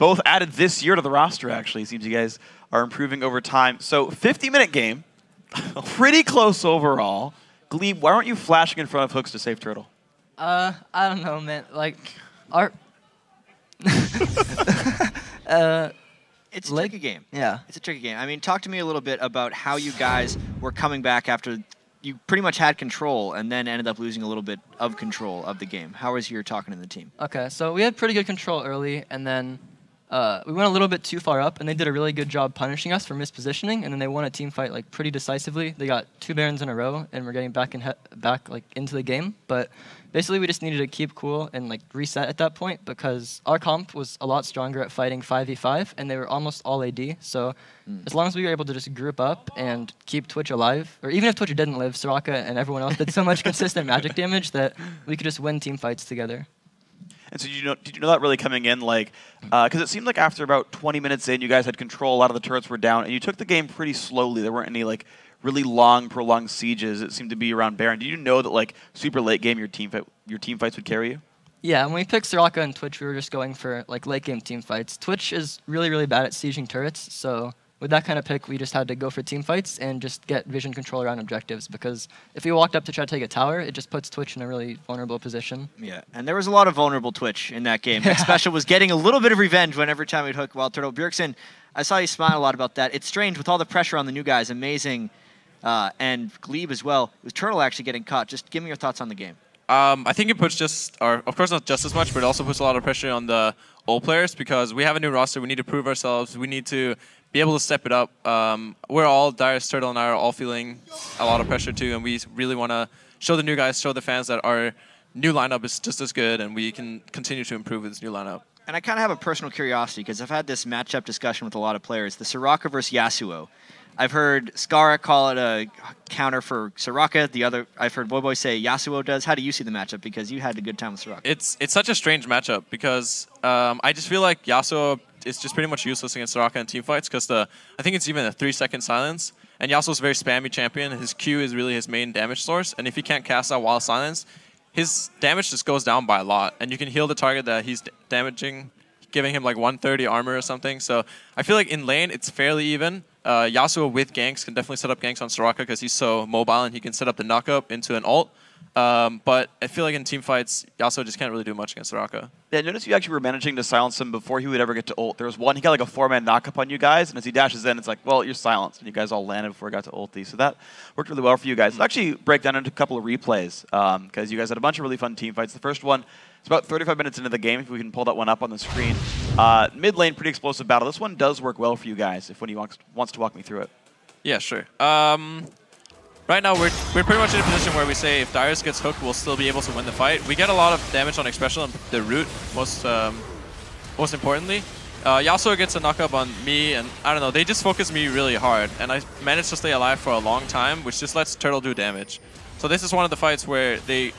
both added this year to the roster, actually. It seems you guys are improving over time. So 50-minute game, pretty close overall. Glebe, why aren't you flashing in front of hooks to save Turtle? I don't know, man. Like, our... It's a tricky game. Yeah. It's a tricky game. I mean, talk to me a little bit about how you guys were coming back after you pretty much had control and then ended up losing a little bit of control of the game. How was your talking to the team? Okay, so we had pretty good control early, and then we went a little bit too far up, and they did a really good job punishing us for mispositioning, and then they won a team fight like pretty decisively. They got 2 Barons in a row, and we're getting back like into the game. But basically, we just needed to keep cool and like reset at that point because our comp was a lot stronger at fighting 5v5, and they were almost all AD. So as long as we were able to just group up and keep Twitch alive, or even if Twitch didn't live, Soraka and everyone else did so much consistent magic damage that we could just win team fights together. And so did you know that really coming in? Like, because it seemed like after about 20 minutes in, you guys had control, a lot of the turrets were down, and you took the game pretty slowly. There weren't any like really long, prolonged sieges. It seemed to be around Baron. Did you know that like super late game, your team fights would carry you? Yeah, when we picked Soraka and Twitch, we were just going for like late game team fights. Twitch is really, really bad at sieging turrets, so with that kind of pick, we just had to go for team fights and just get vision control around objectives, because if we walked up to try to take a tower, it just puts Twitch in a really vulnerable position. Yeah, and there was a lot of vulnerable Twitch in that game. X Special was getting a little bit of revenge every time we'd hook Wild Turtle. Bjergsen, I saw you smile a lot about that. It's strange with all the pressure on the new guys, amazing, and Glebe as well. With Turtle actually getting caught, just give me your thoughts on the game. I think it puts of course not just as much, but it also puts a lot of pressure on the old players because we have a new roster. We need to prove ourselves. We need to be able to step it up. We're all, Darius, Turtle, and I are all feeling a lot of pressure too, and we really want to show the new guys, show the fans that our new lineup is just as good, and we can continue to improve with this new lineup. And I kind of have a personal curiosity because I've had this matchup discussion with a lot of players. The Soraka versus Yasuo. I've heard Skara call it a counter for Soraka. I've heard Boy say Yasuo does. How do you see the matchup? Because you had a good time with Soraka. It's such a strange matchup because I just feel like Yasuo is just pretty much useless against Soraka in teamfights because I think it's even a 3-second silence. And Yasuo's a very spammy champion. His Q is really his main damage source. And if he can't cast out while silence, his damage just goes down by a lot. And you can heal the target that he's damaging, giving him like 130 armor or something. So I feel like in lane, it's fairly even. Yasuo with ganks can definitely set up ganks on Soraka because he's so mobile and he can set up the knock-up into an ult. But I feel like in team fights, Yasuo just can't really do much against Soraka. Yeah, notice you actually were managing to silence him before he would ever get to ult. There was one, he got like a 4-man knock-up on you guys, and as he dashes in, it's like, well, you're silenced, and you guys all landed before he got to ulti. So that worked really well for you guys. Let's actually break down into a couple of replays, because you guys had a bunch of really fun team fights. The first one, it's about 35 minutes into the game, if we can pull that one up on the screen. Mid lane, pretty explosive battle. This one does work well for you guys, if one of you wants to walk me through it. Yeah, sure. Right now, we're pretty much in a position where we say if Darius gets hooked, we'll still be able to win the fight. We get a lot of damage on Expression and the root, most importantly. Yasuo gets a knock-up on me, and I don't know, they just focus me really hard, and I managed to stay alive for a long time, which just lets Turtle do damage. So this is one of the fights where they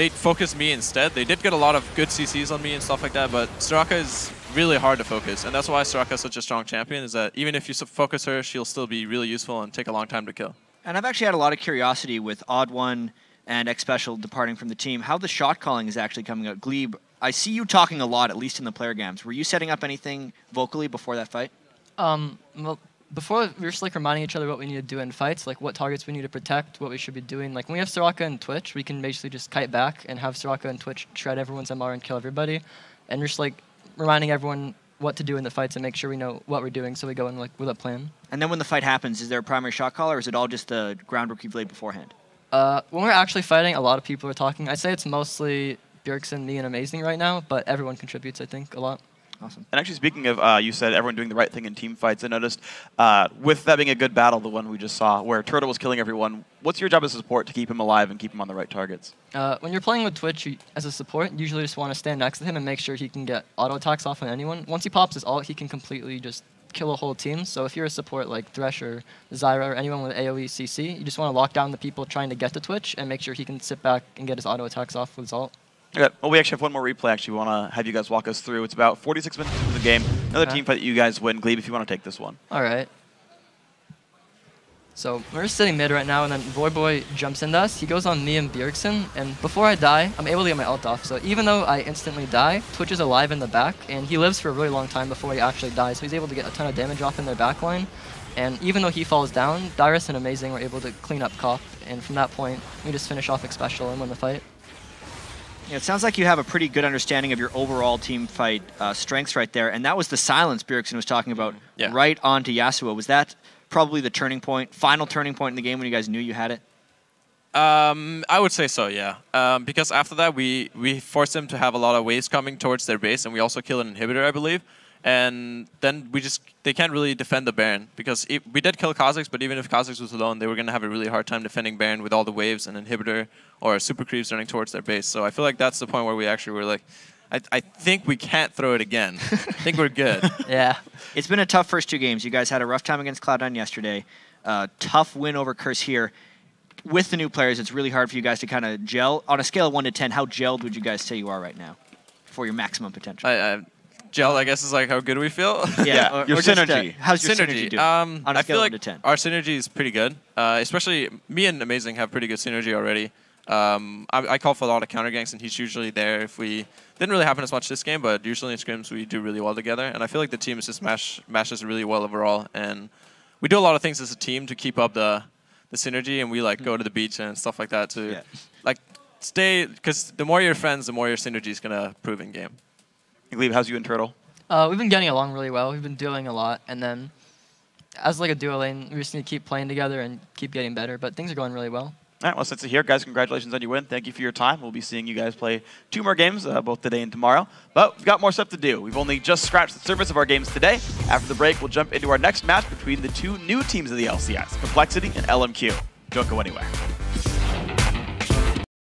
focus me instead. They did get a lot of good CCs on me and stuff like that, but Soraka is really hard to focus, and that's why Soraka is such a strong champion, is that even if you focus her, she'll still be really useful and take a long time to kill. And I've actually had a lot of curiosity with Odd One and X Special departing from the team, how the shot calling is actually coming out. Glebe, I see you talking a lot, at least in the player gams. Were you setting up anything vocally before that fight? Well, before, we were just like reminding each other what we need to do in fights, like what targets we need to protect, what we should be doing. Like when we have Soraka and Twitch, we can basically just kite back and have Soraka and Twitch shred everyone's MR and kill everybody. And just like reminding everyone what to do in the fights and make sure we know what we're doing so we go in like with a plan. And then when the fight happens, is there a primary shot caller or is it all just the groundwork you've laid beforehand? When we're actually fighting, a lot of people are talking. I'd say it's mostly Bjergsen, me, and Amazing right now, but everyone contributes, I think, a lot. Awesome. And actually, speaking of, you said everyone doing the right thing in team fights. I noticed with that being a good battle, the one we just saw, where Turtle was killing everyone, what's your job as a support to keep him alive and keep him on the right targets? When you're playing with Twitch, as a support, you usually just want to stand next to him and make sure he can get auto attacks off on anyone. Once he pops his ult, he can completely just kill a whole team. So if you're a support like Thresh or Zyra or anyone with AoE CC, you just want to lock down the people trying to get to Twitch and make sure he can sit back and get his auto attacks off with his ult. Okay. Well, we actually have one more replay. Actually, we want to have you guys walk us through. It's about 46 minutes into the game. Another team fight that you guys win. Glebe, if you want to take this one. All right. So we're sitting mid right now, and then Voyboy jumps into us. He goes on me and Bjergsen, and before I die, I'm able to get my ult off. So even though I instantly die, Twitch is alive in the back, and he lives for a really long time before he actually dies. So he's able to get a ton of damage off in their backline. And even though he falls down, Dyrus and Amazing were able to clean up Cop, and from that point, we just finish off Xpecial and win the fight. Yeah, it sounds like you have a pretty good understanding of your overall team fight strengths right there, and that was the silence Bjergsen was talking about right onto Yasuo. Was that probably the turning point, final turning point in the game when you guys knew you had it? I would say so, yeah. Because after that, we forced them to have a lot of waves coming towards their base, and we also killed an inhibitor, I believe. And then they can't really defend the Baron, because we did kill Kha'zix, but even if Kha'zix was alone, they were going to have a really hard time defending Baron with all the waves and inhibitor or super creeps running towards their base. So I feel like that's the point where we actually were like, I think we can't throw it again. I think we're good. Yeah. It's been a tough first 2 games. You guys had a rough time against Cloud9 yesterday. Tough win over Curse here. With the new players, it's really hard for you guys to kind of gel. On a scale of 1 to 10, how gelled would you guys say you are right now for your maximum potential? Gel, I guess, is like how good we feel. Yeah, your synergy. How's your synergy doing? On a I scale feel of like 1 to 10. our synergy is pretty good. Especially me and Amazing have pretty good synergy already. I call for a lot of counter ganks, and he's usually there. If we didn't really happen as much this game, but usually in scrims we do really well together. And I feel like the team is just mashes really well overall. And we do a lot of things as a team to keep up the synergy, and we like go to the beach and stuff like that to like stay. Because the more you're friends, the more your synergy is gonna prove in game. Glebe, how's you and Turtle? We've been getting along really well. We've been dueling a lot, and then as like a duo lane, we just need to keep playing together and keep getting better. But things are going really well. All right, well, since you're here, guys, congratulations on your win. Thank you for your time. We'll be seeing you guys play 2 more games, both today and tomorrow. But we've got more stuff to do. We've only just scratched the surface of our games today. After the break, we'll jump into our next match between the 2 new teams of the LCS, Complexity and LMQ. Don't go anywhere.